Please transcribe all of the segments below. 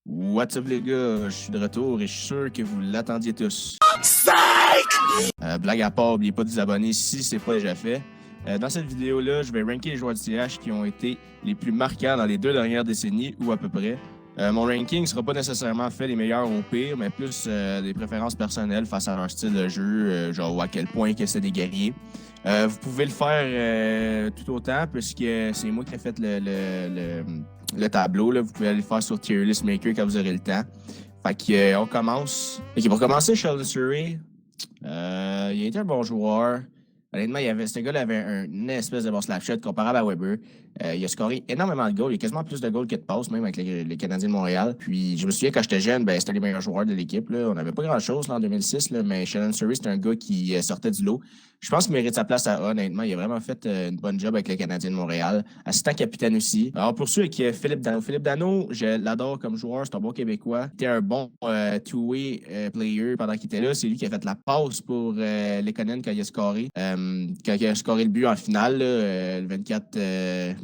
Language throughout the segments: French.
What's up les gars, je suis de retour et je suis sûr que vous l'attendiez tous. Blague à part, n'oubliez pas de vous abonner si ce n'est pas déjà fait. Dans cette vidéo-là, je vais ranker les joueurs de CH qui ont été les plus marquants dans les 2 dernières décennies ou à peu près. Mon ranking ne sera pas nécessairement fait les meilleurs au pire, mais plus des préférences personnelles face à leur style de jeu, genre à quel point que c'est des guerriers. Vous pouvez le faire tout autant puisque c'est moi qui ai fait le tableau. Là. Vous pouvez aller le faire sur Tier List Maker quand vous aurez le temps. Fait que, on commence. Ok, pour commencer, Sheldon Surrey, il a été un bon joueur. Honnêtement, ce gars-là avait une espèce de bon slapshot comparable à Weber. Il a scoré énormément de goals. Il y a quasiment plus de goals que de passes, même avec les Canadiens de Montréal. Puis, je me souviens, quand j'étais jeune, c'était les meilleurs joueurs de l'équipe. Là. On n'avait pas grand-chose là, en 2006, là, mais Sheldon Surrey, c'est un gars qui sortait du lot. Je pense qu'il mérite sa place à A, honnêtement. Il a vraiment fait une bonne job avec les Canadiens de Montréal. Assistant capitaine aussi. Alors, on poursuit avec Philippe Dano. Philippe Dano, je l'adore comme joueur. C'est un bon Québécois. Il était un bon two-way player pendant qu'il était là. C'est lui qui a fait la passe pour Lekonen quand il a scoré. Quand il a scoré le but en finale, là, le 24.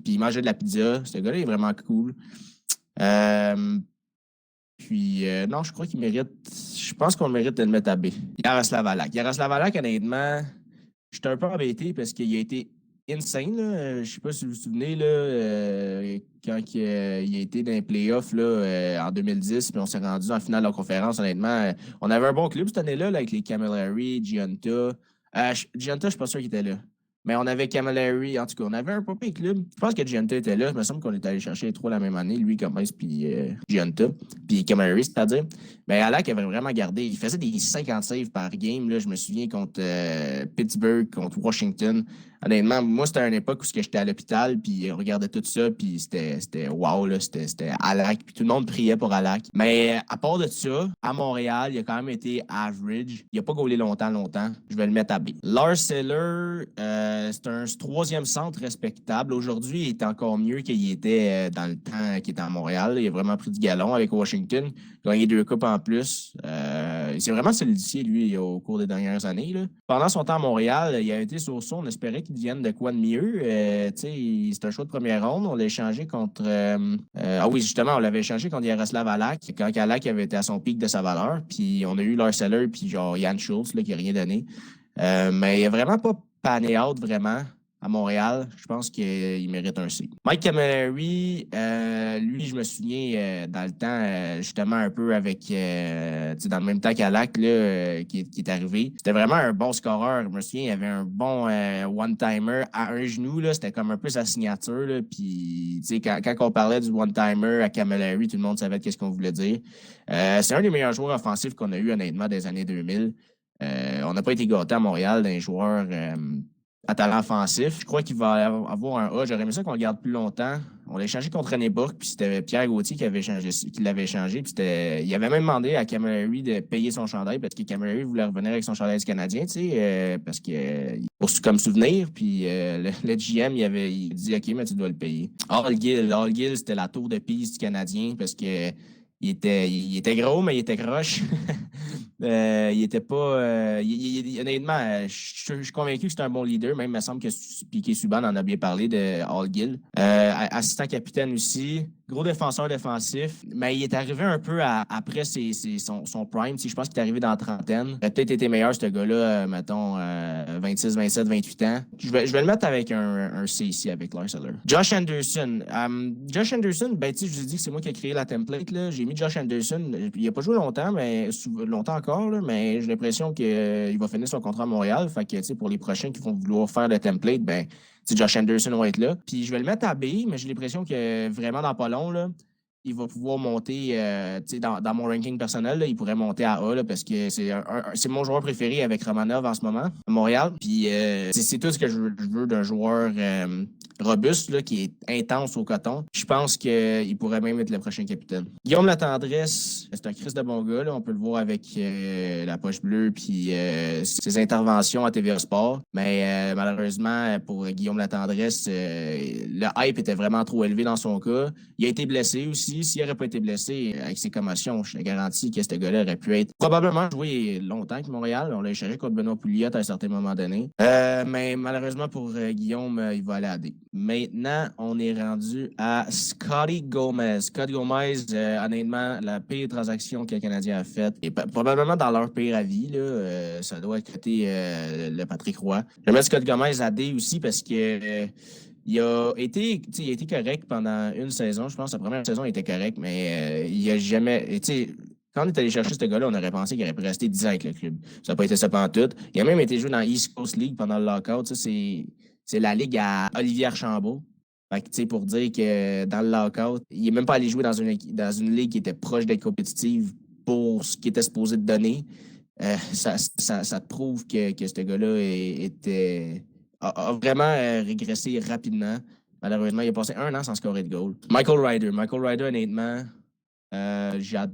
Puis il mangeait de la pizza. Ce gars-là est vraiment cool. Non, je crois qu'il mérite. Je pense qu'on mérite de le mettre à B. Yaroslav Halak. Yaroslav Halak, honnêtement, j'étais un peu embêté parce qu'il a été insane. Là. Je sais pas si vous vous souvenez, là, quand il a été dans les playoffs là, en 2010, puis on s'est rendu en finale de la conférence, honnêtement. On avait un bon club cette année-là là, avec les Camilleri, Giunta. Giunta, je suis pas sûr qu'il était là. Mais on avait Camilleri, en tout cas, on avait un pas pire club. Je pense que Giunta était là. Il me semble qu'on est allé chercher les trois la même année, lui, Gomez, puis Giunta, puis Camilleri, c'est-à-dire. Mais Halak avait vraiment gardé. Il faisait des 50 saves par game. Là, je me souviens contre Pittsburgh, contre Washington. Honnêtement, moi, c'était à une époque où j'étais à l'hôpital, puis on regardait tout ça, puis c'était wow, là, c'était Halak, puis tout le monde priait pour Halak. Mais à part de ça, à Montréal, il a quand même été average. Il n'a pas gaulé longtemps. Je vais le mettre à B. Lars Eller, c'est un troisième centre respectable. Aujourd'hui, il est encore mieux qu'il était dans le temps qu'il était à Montréal. Il a vraiment pris du galon avec Washington. Gagné 2 coupes en plus. Il s'est vraiment solidifié, lui, au cours des dernières années. Là. Pendant son temps à Montréal, il a été sur on espérait qu'il devienne de quoi de mieux. C'est un choix de première ronde. On l'a échangé contre... oui, justement, on l'avait échangé contre Yaroslav Halak, quand Halak avait été à son pic de sa valeur. Puis on a eu Lars Eller, puis genre Jan Schultz, là, qui n'a rien donné. Mais il n'a vraiment pas pané out, vraiment. À Montréal, je pense qu'il mérite un C. Mike Camilleri, lui, je me souviens dans le temps, justement, un peu avec, dans le même temps qu'Halak, qui est arrivé. C'était vraiment un bon scoreur. Je me souviens, il avait un bon one-timer à un genou, là, c'était comme un peu sa signature. Là, puis, quand on parlait du one-timer à Camilleri, tout le monde savait qu'est-ce qu'on voulait dire. C'est un des meilleurs joueurs offensifs qu'on a eu, honnêtement, des années 2000. On n'a pas été gâtés à Montréal d'un joueur à talent offensif. Je crois qu'il va avoir un A. J'aurais aimé ça qu'on le garde plus longtemps. On l'a échangé contre René Bourque, puis c'était Pierre Gauthier qui l'avait échangé. Puis il avait même demandé à Camilleri de payer son chandail parce que Camilleri voulait revenir avec son chandail du Canadien, parce que comme souvenir. Puis le GM, il dit OK, mais tu dois le payer. Hall Gill, c'était la tour de piste du Canadien parce que il était gros, mais il était croche. Il était pas. Honnêtement, je suis convaincu que c'est un bon leader. Même, il me semble que Piquet Subban en a bien parlé de Hall Gill. Assistant capitaine aussi. Gros défenseur défensif. Mais il est arrivé un peu après son prime. Je pense qu'il est arrivé dans la trentaine. Il a peut-être été meilleur, ce gars-là, mettons, 26, 27, 28 ans. Je vais le mettre avec un C ici, avec Lars Eller. Josh Anderson. Josh Anderson, je vous ai dit que c'est moi qui ai créé la template. Là. J'ai mis Josh Anderson. Il n'a pas joué longtemps, mais longtemps encore, là, mais j'ai l'impression qu'il va finir son contrat à Montréal. Fait que, pour les prochains qui vont vouloir faire le template, Josh Anderson va être là. Puis je vais le mettre à B, mais j'ai l'impression que vraiment dans pas long, là, il va pouvoir monter, dans mon ranking personnel, là, il pourrait monter à A, là, parce que c'est mon joueur préféré avec Romanov en ce moment, à Montréal. Puis c'est tout ce que je veux d'un joueur robuste, là, qui est intense au coton. Je pense qu'il pourrait même être le prochain capitaine. Guillaume Latendresse, c'est un Christ de bon gars, là. On peut le voir avec la poche bleue puis ses interventions à TVA Sport. Mais malheureusement, pour Guillaume Latendresse, le hype était vraiment trop élevé dans son cas. Il a été blessé aussi. aussi, s'il n'aurait pas été blessé avec ses commotions, je te garantis que ce gars-là aurait pu être probablement joué longtemps avec Montréal. On l'a échangé contre Benoît Pouliot à un certain moment donné. Mais malheureusement pour Guillaume, il va aller à D. Maintenant, on est rendu à Scotty Gomez. Scotty Gomez, honnêtement, la pire transaction que le Canadien a faite, et probablement dans leur pire avis, là, ça doit être côté le Patrick Roy. Je vais mettre Scotty Gomez à D aussi parce que il a été correct pendant une saison. Je pense que la première saison, il était correct, mais il a jamais. Quand on est allé chercher ce gars-là, on aurait pensé qu'il aurait pu rester 10 ans avec le club. Ça n'a pas été ça pendant tout. Il a même été joué dans East Coast League pendant le lockout. Ça, c'est la ligue à Olivier Archambault. Fait que, pour dire que dans le lockout, il n'est même pas allé jouer dans une ligue qui était proche d'être compétitive pour ce qu'il était supposé de donner. Ça te prouve que ce gars-là a vraiment régressé rapidement. Malheureusement, il a passé un an sans scorer de goal. Michael Ryder, honnêtement, j'adorais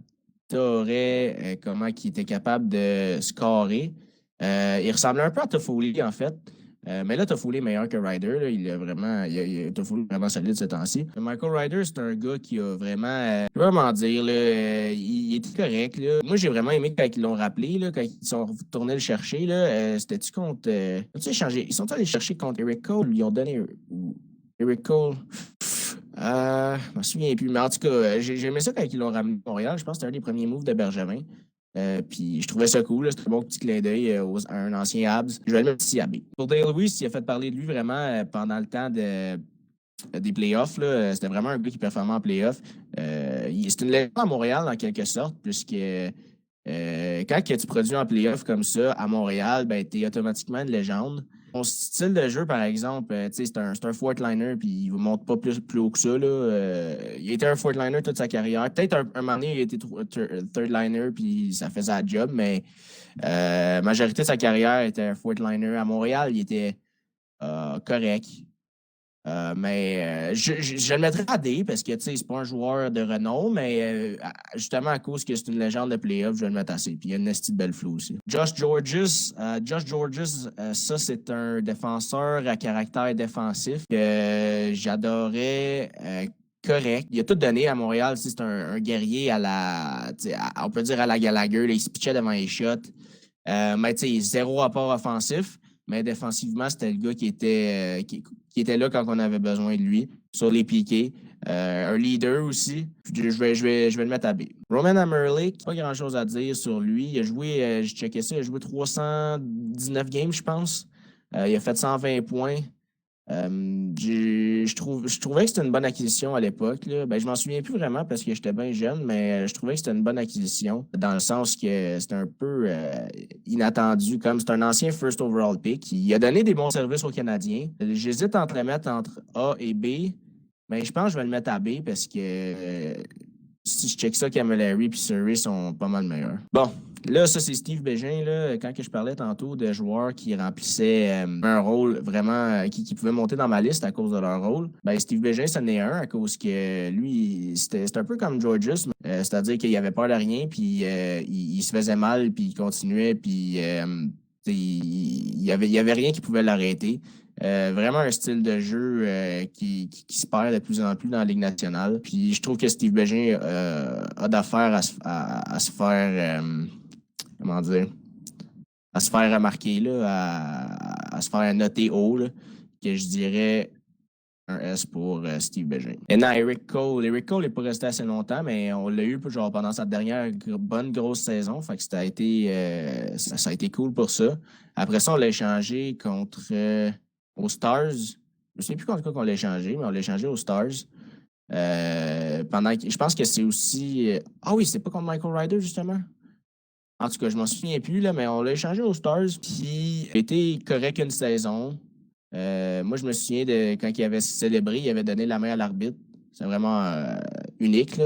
comment il était capable de scorer. Il ressemblait un peu à Toffoli, en fait. Mais là, Toffoli est meilleur que Ryder. Là. Toffoli est vraiment solide ce temps-ci. Michael Ryder, c'est un gars qui a vraiment, je peux vraiment dire, là, il était correct. Là. Moi, j'ai vraiment aimé quand ils l'ont rappelé, là, quand ils sont retournés le chercher. Là, c'était-tu contre. Ils sont allés chercher contre Eric Cole? Ils ont donné. Eric Cole. Je me souviens plus. Mais en tout cas, j'ai aimé ça quand ils l'ont ramené à Montréal. Je pense que c'était un des premiers moves de Bergevin. Puis je trouvais ça cool. C'était un bon petit clin d'œil à un ancien Habs. Je vais le mettre ici à B. Pour Dale Weiss, il a fait parler de lui vraiment pendant le temps des playoffs. Là. C'était vraiment un gars qui performait en playoffs. C'est une légende à Montréal, en quelque sorte, puisque quand tu produis en playoffs comme ça à Montréal, ben, tu es automatiquement une légende. Son style de jeu, par exemple, c'est un fourth liner, puis il ne monte pas plus haut que ça. Là. Il était un fourth liner toute sa carrière. Peut-être un moment donné, il a été third liner, puis ça faisait la job, mais la majorité de sa carrière était un fourth liner. À Montréal, il était correct. Mais je le mettrais à D parce que c'est pas un joueur de renom, mais justement à cause que c'est une légende de playoff, je vais le mettre à C. Puis il y a une petite belle flou aussi. Josh Georges, ça c'est un défenseur à caractère défensif que j'adorais. Correct. Il a tout donné à Montréal. C'est un guerrier on peut dire à la Gallagher. Là, il se pitchait devant les shots. Mais zéro apport offensif. Mais défensivement, c'était le gars qui était là quand on avait besoin de lui, sur les piquets. Un leader aussi. Je vais le mettre à B. Roman Amerlik, pas grand-chose à dire sur lui. Il a joué, je checkais ça, il a joué 319 games, je pense. Il a fait 120 points. Je trouvais que c'était une bonne acquisition à l'époque. Là. Ben, je m'en souviens plus vraiment parce que j'étais bien jeune, mais je trouvais que c'était une bonne acquisition dans le sens que c'était un peu inattendu. Comme c'est un ancien first overall pick. Il a donné des bons services aux Canadiens. J'hésite entre le mettre entre A et B, mais je pense que je vais le mettre à B parce que si je check ça, Camilleri et Surrey sont pas mal meilleurs. Bon, là, ça, c'est Steve Bégin. Là, quand que je parlais tantôt de joueurs qui remplissaient un rôle vraiment qui pouvait monter dans ma liste à cause de leur rôle, ben Steve Bégin, c'en est un à cause que lui, c'était un peu comme Georges, c'est-à-dire qu'il avait peur de rien, puis il se faisait mal, puis il continuait, puis il y avait rien qui pouvait l'arrêter. Vraiment un style de jeu qui se perd de plus en plus dans la Ligue nationale. Puis je trouve que Steve Bégin a d'affaires à se faire comment dire, à se faire remarquer, là, à se faire noter haut, là, que je dirais un S pour Steve Bégin. Et non, Eric Cole. Eric Cole n'est pas resté assez longtemps, mais on l'a eu genre, pendant sa dernière bonne grosse saison. Fait que ça a été cool pour ça. Après ça, on l'a échangé contre aux Stars. Je ne sais plus contre quoi qu'on l'a échangé, mais on l'a échangé aux Stars. Je pense que c'est aussi. Ah oui, c'est pas contre Michael Ryder, justement. En tout cas, je m'en souviens plus, là, mais on l'a échangé aux Stars. Puis, il a été correct une saison. Moi, je me souviens de quand il avait célébré, il avait donné la main à l'arbitre. C'est vraiment unique. Là.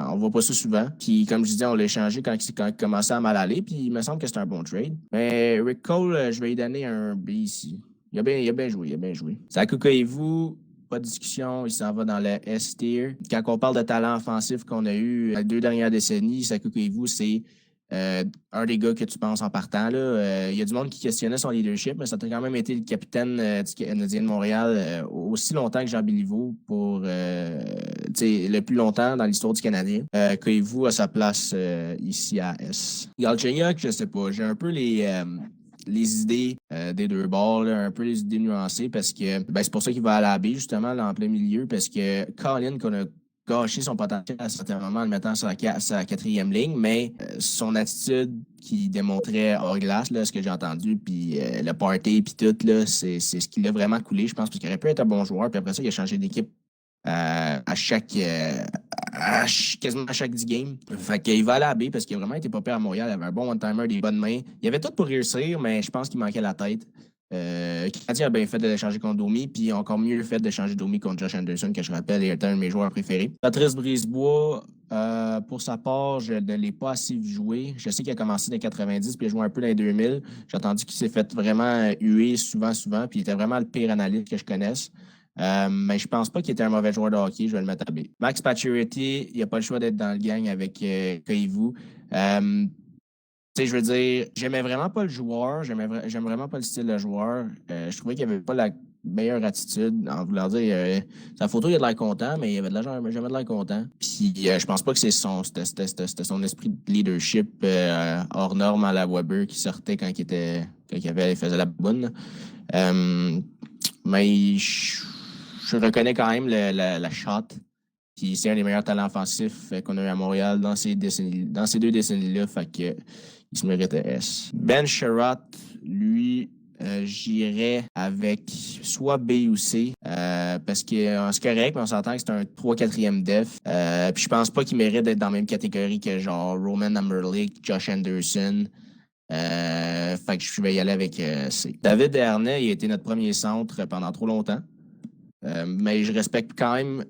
On ne voit pas ça souvent. Puis, comme je disais, on l'a échangé quand il commençait à mal aller. Puis, il me semble que c'était un bon trade. Mais Rick Cole, je vais lui donner un B ici. Il a bien joué. Sakukoivu, pas de discussion, il s'en va dans le S-tier. Quand on parle de talent offensif qu'on a eu les 2 dernières décennies, Sakukoivu, c'est un des gars que tu penses en partant. Il y a du monde qui questionnait son leadership, mais ça a quand même été le capitaine du Canadien de Montréal aussi longtemps que Jean Béliveau pour le plus longtemps dans l'histoire du Canadien. Koivu a sa place ici à S. Galchenyuk, je sais pas. J'ai un peu les idées des deux bords, là, un peu les idées nuancées parce que c'est pour ça qu'il va à la baie, justement, là, en plein milieu, parce que Colin, qu'on a gâché son potentiel à certains moments en le mettant sur sa quatrième ligne, mais son attitude qui démontrait hors glace, là, ce que j'ai entendu, puis le party, puis tout, là, c'est ce qui l'a vraiment coulé, je pense, parce qu'il aurait pu être un bon joueur, puis après ça, il a changé d'équipe quasiment à chaque 10 games. Fait qu'il va aller à la baie parce qu'il a vraiment été pas pire à Montréal. Il avait un bon one-timer, des bonnes mains. Il avait tout pour réussir, mais je pense qu'il manquait la tête. Canadien a bien fait de l'échanger contre Domi, puis encore mieux fait d'échanger Domi contre Josh Anderson, que je rappelle est un de mes joueurs préférés. Patrice Brisebois, pour sa part, je ne l'ai pas assez vu jouer. Je sais qu'il a commencé dans les 90 puis il a joué un peu dans les 2000. J'ai entendu qu'il s'est fait vraiment huer souvent, puis il était vraiment le pire analyste que je connaisse. Mais je pense pas qu'il était un mauvais joueur de hockey. Je vais le mettre à B. Max Pacioretty, il n'a pas le choix d'être dans le gang avec Koivu. Je veux dire, j'aimais vraiment pas le joueur. J'aime vraiment pas le style de joueur. Je trouvais qu'il avait pas la meilleure attitude. En voulant dire, sa photo, il a de l'air content, mais il avait de l'air, jamais de l'air content. Puis je pense pas que c'était son esprit de leadership hors norme à la Weber qui sortait quand il faisait la bonne. Mais je reconnais quand même la shot. Puis c'est un des meilleurs talents offensifs qu'on a eu à Montréal dans ces deux décennies-là. Fait que il se méritait S. Ben Sherratt, lui, j'irais avec soit B ou C. Parce que c'est correct, mais on s'entend que c'est un 3-4e def. Puis je pense pas qu'il mérite d'être dans la même catégorie que genre Roman Amberlick, Josh Anderson. Fait que je vais y aller avec C. David Dernay, il a été notre premier centre pendant trop longtemps. Mais je respecte quand même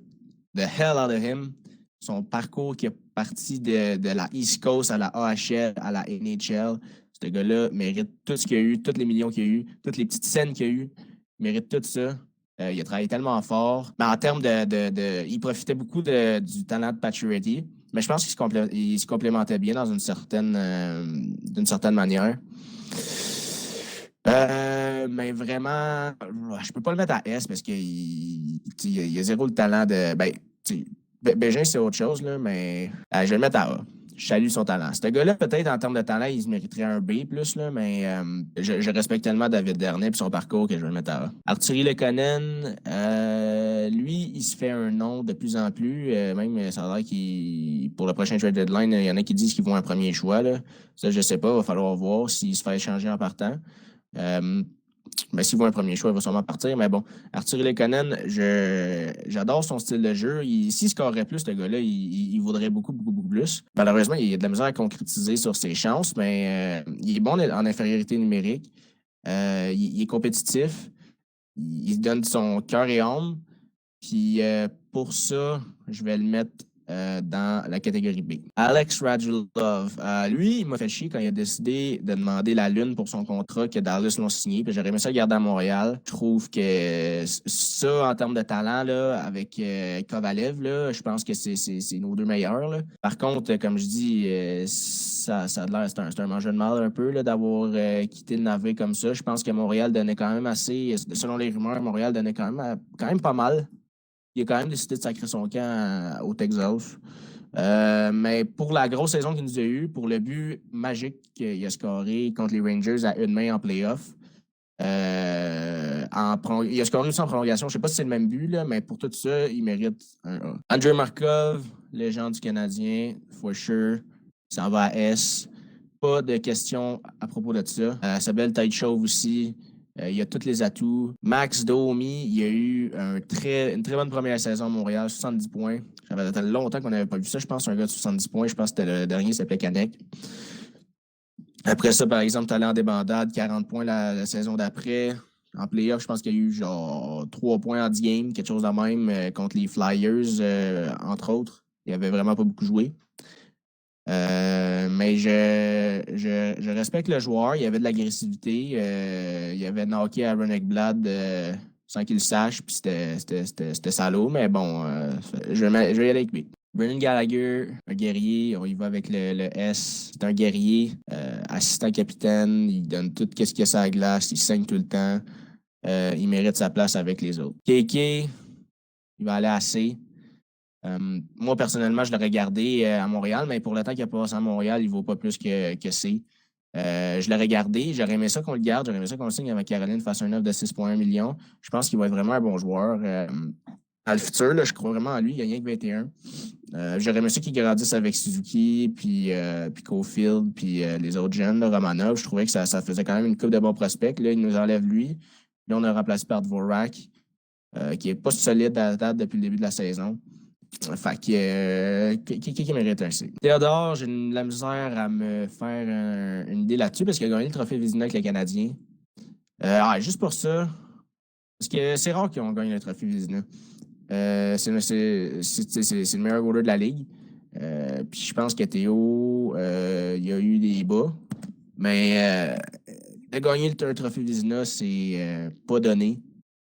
the hell out of him. Son parcours qui est parti de la East Coast à la AHL, à la NHL. Ce gars-là mérite tout ce qu'il a eu, tous les millions qu'il a eu, toutes les petites scènes qu'il a eu. Il mérite tout ça. Il a travaillé tellement fort. Mais en termes il profitait beaucoup du talent de Pacioretty. Mais je pense qu'il se complémentait bien d'une certaine manière. Mais vraiment, je peux pas le mettre à S parce qu'il y a zéro le talent de. Bégin, c'est autre chose, là, mais je vais le mettre à A. Je salue son talent. Ce gars-là, peut-être en termes de talent, il se mériterait un B+, là, mais je respecte tellement David Dernay et son parcours que je vais le mettre à A. Arthurie Lekonen, lui, il se fait un nom de plus en plus. Même, ça a l'air qu'il, pour le prochain trade deadline, il y en a qui disent qu'ils vont un premier choix. Là. Ça, je sais pas. Il va falloir voir s'il se fait échanger en partant. Mais s'il voit un premier choix, il va sûrement partir. Mais bon, Arthurie Lekonen, j'adore son style de jeu. S'il scorerait plus, ce gars-là, il vaudrait beaucoup, beaucoup, beaucoup plus. Malheureusement, il a de la misère à concrétiser sur ses chances, mais il est bon en infériorité numérique. Il est compétitif. Il donne son cœur et âme. Puis pour ça, je vais le mettre dans la catégorie B. Alex Radulov, lui, il m'a fait chier quand il a décidé de demander la lune pour son contrat que Dallas l'ont signé. Puis j'aurais aimé ça le garder à Montréal. Je trouve que ça, en termes de talent, là, avec Kovalev, là, je pense que c'est nos deux meilleurs. Là. Par contre, comme je dis, ça a l'air, c'est un mangeur de mal un peu là, d'avoir quitté le navire comme ça. Je pense que Montréal donnait quand même assez, selon les rumeurs, Montréal donnait quand même pas mal. Il a quand même décidé de sacrer son camp au Texas. Mais pour la grosse saison qu'il nous a eue, pour le but magique qu'il a scoré contre les Rangers à une main en playoff, il a scoré aussi en prolongation. Je ne sais pas si c'est le même but, là, mais pour tout ça, il mérite un A. Andrei Markov, légende du Canadien, for sure. Il s'en va à S. Pas de questions à propos de ça. Sa belle tête chauve aussi. Il a tous les atouts. Max Domi, il a eu une très bonne première saison à Montréal, 70 points. Ça fait longtemps qu'on n'avait pas vu ça. Je pense un gars de 70 points. Je pense que c'était le dernier, il s'appelait Canek. Après ça, par exemple, talent en débandade, 40 points la saison d'après. En playoff, je pense qu'il y a eu genre 3 points en 10 games, quelque chose de même contre les Flyers, entre autres. Il avait vraiment pas beaucoup joué. Mais je respecte le joueur. Il y avait de l'agressivité. Il y avait knocké Aaron Ekblad sans qu'il le sache. Puis c'était salaud. Mais bon, je vais y aller avec lui. Brendan Gallagher, un guerrier, on y va avec le S. C'est un guerrier, assistant capitaine, il donne tout ce qu'il y a sur la glace, il saigne tout le temps. Il mérite sa place avec les autres. KK, il va aller à C. Moi, personnellement, je l'aurais gardé à Montréal, mais pour le temps qu'il a passé à Montréal, il ne vaut pas plus que C. Je l'aurais gardé. J'aurais aimé ça qu'on le garde. J'aurais aimé ça qu'on le signe avec Caroline, fasse un offre de 6,1 millions. Je pense qu'il va être vraiment un bon joueur. Dans le futur, là, je crois vraiment en lui. Il y a rien que 21. J'aurais aimé ça qu'il grandisse avec Suzuki, puis Caulfield, puis les autres jeunes, là, Romanov. Je trouvais que ça faisait quand même une coupe de bons prospects. Là, il nous enlève lui. Là, on a remplacé par Dvorak, qui n'est pas solide à la date depuis le début de la saison. Fait que qui mérite un C. Théodore, j'ai de la misère à me faire une idée là-dessus parce qu'il a gagné le trophée Vizina avec les Canadiens. Juste pour ça, parce que c'est rare qu'ils ont gagné le trophée Vizina. C'est le meilleur goaler de la ligue. Puis je pense que Théo, il y a eu des bas. Mais de gagner le trophée Vizina, c'est pas donné.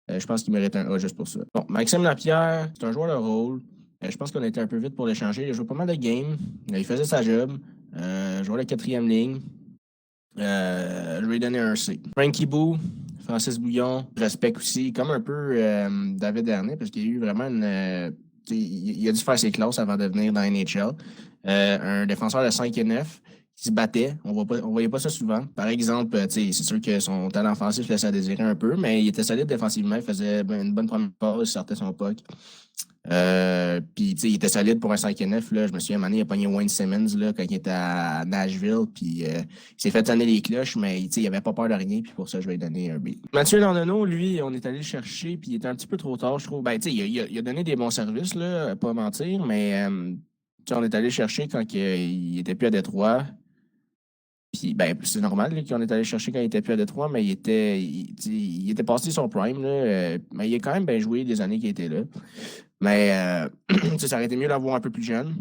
Je pense qu'il mérite un A juste pour ça. Bon, Maxime Lapierre, c'est un joueur de rôle. Je pense qu'on a été un peu vite pour l'échanger. Il a joué pas mal de games. Il faisait sa job. Joueur de quatrième ligne. Je vais lui donner un C. Frankie Boo, Francis Bouillon, je respecte aussi, comme un peu David Dernay, parce qu'il y a eu vraiment il a dû faire ses classes avant de venir dans NHL. Un défenseur de 5 et 9 qui se battait. On ne voyait pas ça souvent. Par exemple, c'est sûr que son talent offensif laissait à désirer un peu, mais il était solide défensivement. Il faisait une bonne première passe, il sortait son puck. Puis, il était solide pour un 5 et 9. Là. Je me souviens, à un moment donné, il a pogné Wayne Simmons là, quand il était à Nashville. Puis, il s'est fait sonner les cloches, mais il n'avait pas peur de rien. Puis, pour ça, je vais lui donner un B. Mathieu Landonneau, lui, on est allé le chercher. Puis, il était un petit peu trop tard, je trouve. Ben, il a donné des bons services, là, pas mentir. Mais, on est allé le chercher quand il était plus à Détroit. Puis, ben, c'est normal là, qu'on est allé chercher quand il était plus à Détroit, mais il était passé son prime. Là, mais il a quand même bien joué des années qu'il était là. Mais ça aurait été mieux d'avoir un peu plus jeune.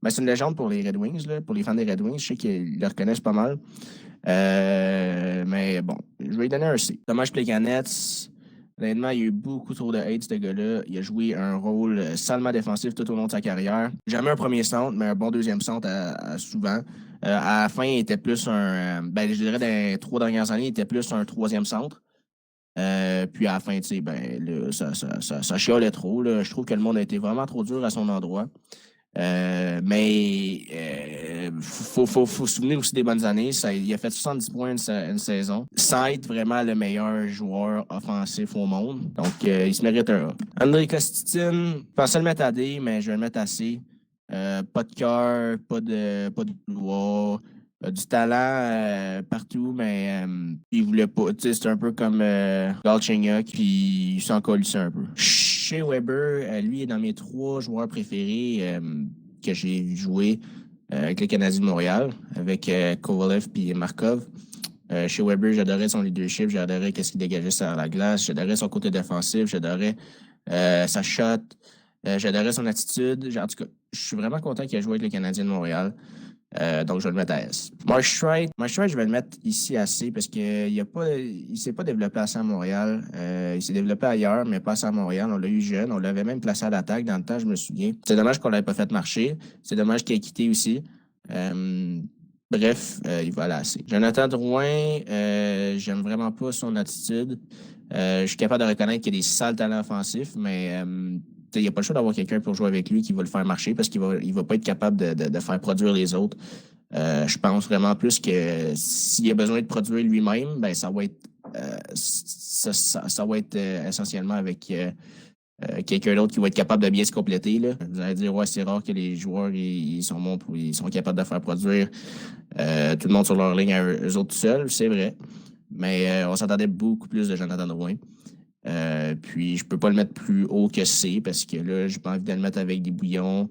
Ben, c'est une légende pour les Red Wings, là, pour les fans des Red Wings. Je sais qu'ils le reconnaissent pas mal. Mais bon, je vais lui donner un C. Dommage Plekanec. Honnêtement, il y a eu beaucoup trop de hate, ce gars-là. Il a joué un rôle salement défensif tout au long de sa carrière. Jamais un premier centre, mais un bon deuxième centre souvent. À la fin, il était plus je dirais, dans les 3 dernières années, il était plus un troisième centre. Puis à la fin, là, ça chialait trop. Là. Je trouve que le monde a été vraiment trop dur à son endroit. Mais faut se souvenir aussi des bonnes années. Il a fait 70 points une saison, sans être vraiment le meilleur joueur offensif au monde. Donc, il se mérite un A. André Kostitine, je pensais le mettre à D, mais je vais le mettre à C. Pas de cœur, pas de gloire. Du talent partout, mais il voulait pas. C'est un peu comme Galchenyuk, puis il s'en colissait un peu. Shea Weber, lui, est dans mes 3 joueurs préférés que j'ai joué avec les Canadiens de Montréal, avec Kovalev puis Markov. Shea Weber, j'adorais son leadership, j'adorais ce qu'il dégageait sur la glace, j'adorais son côté défensif, j'adorais sa shot, j'adorais son attitude. En tout cas, je suis vraiment content qu'il ait joué avec les Canadiens de Montréal. Donc, je vais le mettre à S. Mark Streit, je vais le mettre ici à C parce qu'il ne s'est pas développé assez à Montréal. Il s'est développé ailleurs, mais pas assez à Montréal. On l'a eu jeune. On l'avait même placé à l'attaque dans le temps, je me souviens. C'est dommage qu'on ne l'ait pas fait marcher. C'est dommage qu'il ait quitté aussi. Bref, il va aller à C. Jonathan Drouin, j'aime vraiment pas son attitude. Je suis capable de reconnaître qu'il y a des sales talents offensifs, mais il n'y a pas le choix d'avoir quelqu'un pour jouer avec lui qui va le faire marcher parce qu'il va pas être capable de faire produire les autres. Je pense vraiment plus que s'il a besoin de produire lui-même, ben ça va être essentiellement avec quelqu'un d'autre qui va être capable de bien se compléter. Là. Vous allez dire, ouais, c'est rare que les joueurs ils sont bons ils sont capables de faire produire tout le monde sur leur ligne à eux autres tout seuls, c'est vrai. Mais on s'attendait beaucoup plus de Jonathan Drouin. Puis je peux pas le mettre plus haut que C parce que là, j'ai pas envie de le mettre avec des Bouillons,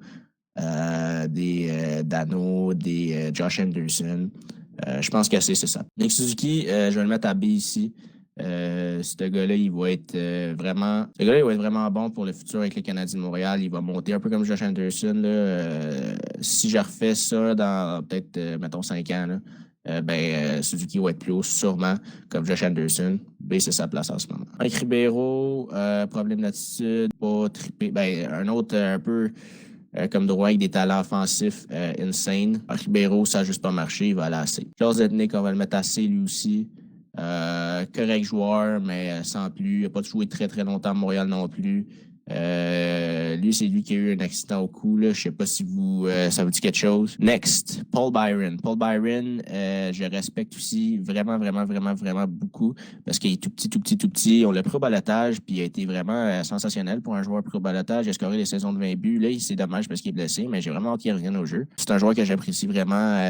des Dano, des Josh Anderson. Je pense que C, c'est ça. Nick Suzuki, je vais le mettre à B ici. Ce gars-là, il va être vraiment bon pour le futur avec les Canadiens de Montréal. Il va monter un peu comme Josh Anderson. Là. Si je refais ça dans peut-être, mettons, 5 ans, là, Suzuki va être plus haut, sûrement, comme Josh Anderson. B, c'est sa place en ce moment. Mike Ribeiro, problème d'attitude, pas trippé. Un autre un peu comme droit avec des talents offensifs insane. Ribeiro, ça n'a juste pas marché, il va aller à C. Charles Zetnik, on va le mettre à C lui aussi. Correct joueur, mais sans plus. Il n'a pas joué très très longtemps à Montréal non plus. Lui, c'est lui qui a eu un accident au cou. Là. Je sais pas si ça vous dit quelque chose. Next, Paul Byron. Paul Byron, je respecte aussi vraiment, vraiment, vraiment, vraiment beaucoup parce qu'il est tout petit, tout petit, tout petit. On l'a pris au balotage, puis il a été vraiment sensationnel pour un joueur pris au balotage. Il a scoré des saisons de 20 buts. Là, c'est dommage parce qu'il est blessé, mais j'ai vraiment hâte qu'il revienne au jeu. C'est un joueur que j'apprécie vraiment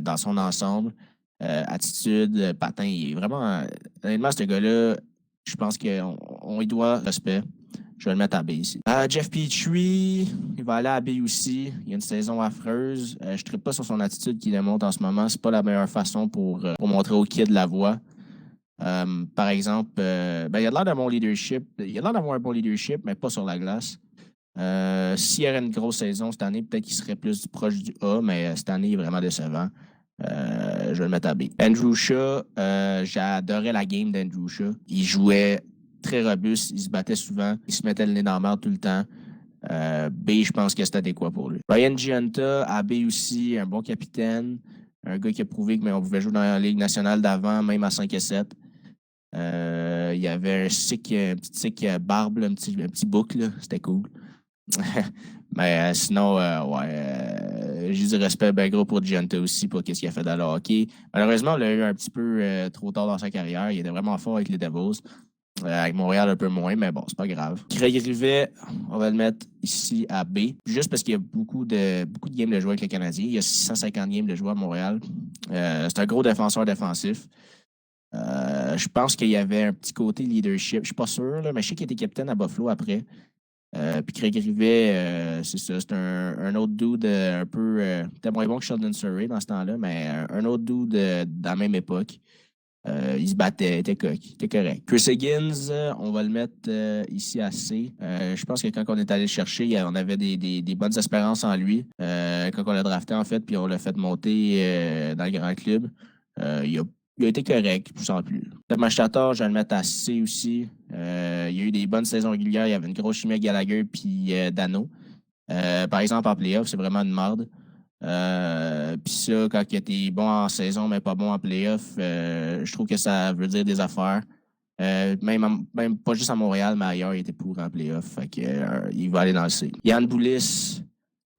dans son ensemble. Attitude, patin, il est vraiment... honnêtement, ce gars-là, je pense qu'on lui doit respect. Je vais le mettre à B ici. Jeff Petrie, il va aller à B aussi. Il a une saison affreuse. Je ne trippe pas sur son attitude qu'il démontre en ce moment. C'est pas la meilleure façon pour montrer aux kids la voie. Par exemple, il a l'air d'avoir un bon leadership. Il a l'air d'avoir un bon leadership, mais pas sur la glace. S'il y avait une grosse saison cette année, peut-être qu'il serait plus proche du A, mais cette année, il est vraiment décevant. Je vais le mettre à B. Andrew Shaw, j'adorais la game d'Andrew Shaw. Il jouait très robuste, il se battait souvent, il se mettait le nez dans la merde tout le temps. B, je pense que c'est adéquat pour lui. Ryan Giunta, à B aussi, un bon capitaine, un gars qui a prouvé qu'on pouvait jouer dans la Ligue nationale d'avant, même à 5 et 7. Il y avait un petit sick barbe, là, un petit bouc, là. C'était cool. Mais sinon, j'ai du respect bien gros pour Giunta aussi, pour ce qu'il a fait dans le hockey. Malheureusement, on l'a eu un petit peu trop tard dans sa carrière. Il était vraiment fort avec les Devils. Avec Montréal, un peu moins, mais bon, c'est pas grave. Craig Rivet, on va le mettre ici à B, juste parce qu'il y a beaucoup de games de joueurs avec les Canadiens. Il y a 650 games de joueurs à Montréal. C'est un gros défenseur défensif. Je pense qu'il y avait un petit côté leadership. Je suis pas sûr, là, mais je sais qu'il était capitaine à Buffalo après. Puis Craig Rivet, c'est ça, c'est un autre dude un peu... peut-être moins bon que Sheldon Surrey dans ce temps-là, mais un autre dude de la même époque. Il se battait, il était correct. Chris Higgins, on va le mettre ici à C. Je pense que quand on est allé le chercher, on avait des bonnes espérances en lui. Quand on l'a drafté, en fait, puis on l'a fait monter dans le grand club. Il a été correct, sans plus. Tomas Tatar, je vais le mettre à C aussi. Il y a eu des bonnes saisons régulières. Il y avait une grosse chimie avec Gallagher puis Dano. Par exemple, en playoff, c'est vraiment une merde. Puis ça, quand il était bon en saison, mais pas bon en playoff, je trouve que ça veut dire des affaires. Même pas juste à Montréal, mais ailleurs, il était pour en playoff. Fait que, il va aller dans le C. Yann Boulis,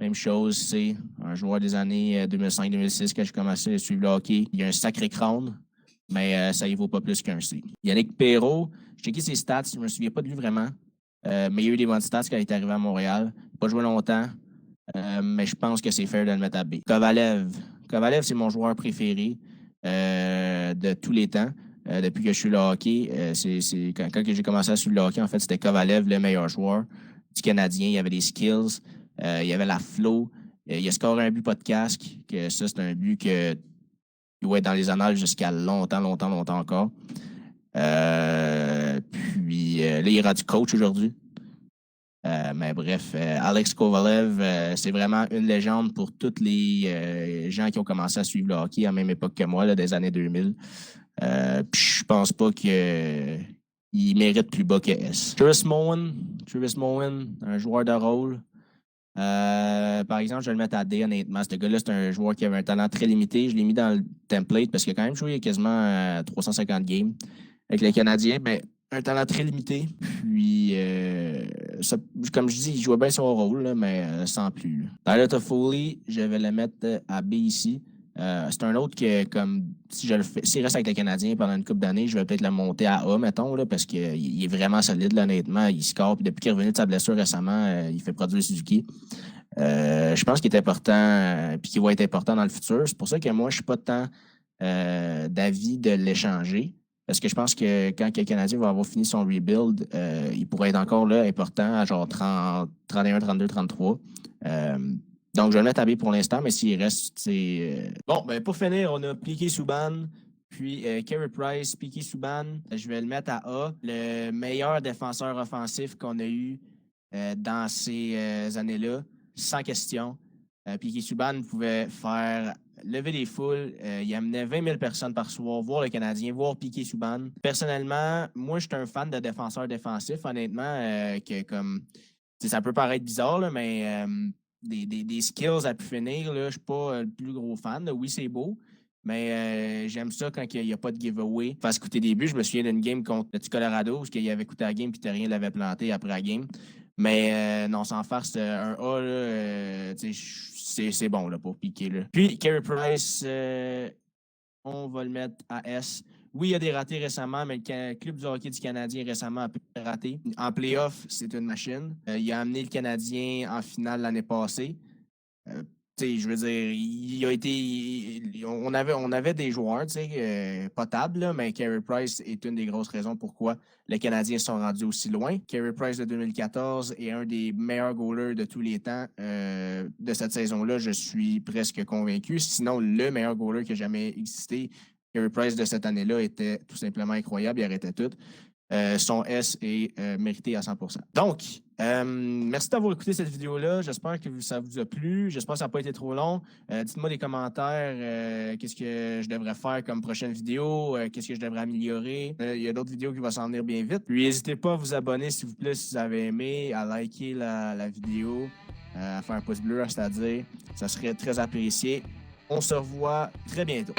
même chose, c'est un joueur des années 2005-2006 quand j'ai commencé à suivre le hockey. Il a un sacré crâne, mais ça ne vaut pas plus qu'un C. Yannick Perrault, j'ai checké ses stats, je ne me souviens pas de lui vraiment, mais il a eu des bonnes stats quand il est arrivé à Montréal. Il n'a pas joué longtemps. Mais je pense que c'est fair de le mettre à B. Kovalev, c'est mon joueur préféré de tous les temps. Depuis que je suis le hockey, quand j'ai commencé à suivre le hockey, en fait, c'était Kovalev le meilleur joueur du Canadien. Il avait des skills, il avait la flow. Il a scoré un but pas de casque, que ça, c'est un but que il va être dans les annales jusqu'à longtemps, longtemps, longtemps encore. Puis là, il est rendu coach aujourd'hui. Mais bref, Alex Kovalev, c'est vraiment une légende pour tous les gens qui ont commencé à suivre le hockey à la même époque que moi, là, des années 2000. Puis je pense pas qu'il mérite plus bas que S. Travis Moen, un joueur de rôle. Par exemple, je vais le mettre à D, honnêtement. Ce gars-là, c'est un joueur qui avait un talent très limité. Je l'ai mis dans le template parce qu'il a quand même joué quasiment 350 games avec les Canadiens, mais un talent très limité. Puis, comme je dis, il jouait bien son rôle, là, mais sans plus. Tyler Toffoli, je vais le mettre à B ici. C'est un autre que, comme si je le fais, s'il reste avec les Canadiens pendant une couple d'années, je vais peut-être le monter à A, mettons, là, parce qu'il est vraiment solide, là, honnêtement. Il score. Puis depuis qu'il est revenu de sa blessure récemment, il fait produire Suzuki. Je pense qu'il est important, puis qu'il va être important dans le futur. C'est pour ça que moi, je ne suis pas tant d'avis de l'échanger. Parce que je pense que quand le Canadien va avoir fini son rebuild, il pourrait être encore là important à genre 30, 31, 32, 33. Donc, je vais le mettre à B pour l'instant, mais s'il reste, c'est... Bon, ben pour finir, on a Piqué Subban, puis Carey Price, Piqué Subban. Je vais le mettre à A. Le meilleur défenseur offensif qu'on a eu dans ces années-là, sans question. Piqué Subban pouvait faire lever des foules. Il amenait 20 000 personnes par soir, voir le Canadien, voir Piqué Subban. Personnellement, moi, je suis un fan de défenseurs défensifs, honnêtement, que comme... Ça peut paraître bizarre, là, mais des skills à pu finir, là, je suis pas le plus gros fan. Là. Oui, c'est beau, mais j'aime ça quand il n'y a pas de giveaway. Face coûter des buts, je me souviens d'une game contre le Colorado, où il avait coûté la game puis Terrien l'avait planté après la game. Mais non, sans farce, un A, là, c'est bon là, pour piquer. Là. Puis, Carey Price, on va le mettre à S. Oui, il y a des ratés récemment, mais le Club du hockey du Canadien récemment a pu rater. En playoff, c'est une machine. Il a amené le Canadien en finale l'année passée. Je veux dire, il a été. On avait des joueurs potables, là, mais Carey Price est une des grosses raisons pourquoi les Canadiens sont rendus aussi loin. Carey Price de 2014 est un des meilleurs goalers de tous les temps de cette saison-là, je suis presque convaincu. Sinon, le meilleur goaler qui a jamais existé, Carey Price de cette année-là était tout simplement incroyable, il arrêtait tout. Son S est mérité à 100%. Donc, merci d'avoir écouté cette vidéo-là. J'espère que ça vous a plu. J'espère que ça n'a pas été trop long. Dites-moi des commentaires qu'est-ce que je devrais faire comme prochaine vidéo, qu'est-ce que je devrais améliorer. Il y a d'autres vidéos qui vont s'en venir bien vite. Puis, n'hésitez pas à vous abonner, s'il vous plaît, si vous avez aimé, à liker la vidéo, à faire un pouce bleu, c'est-à-dire. Ça serait très apprécié. On se revoit très bientôt.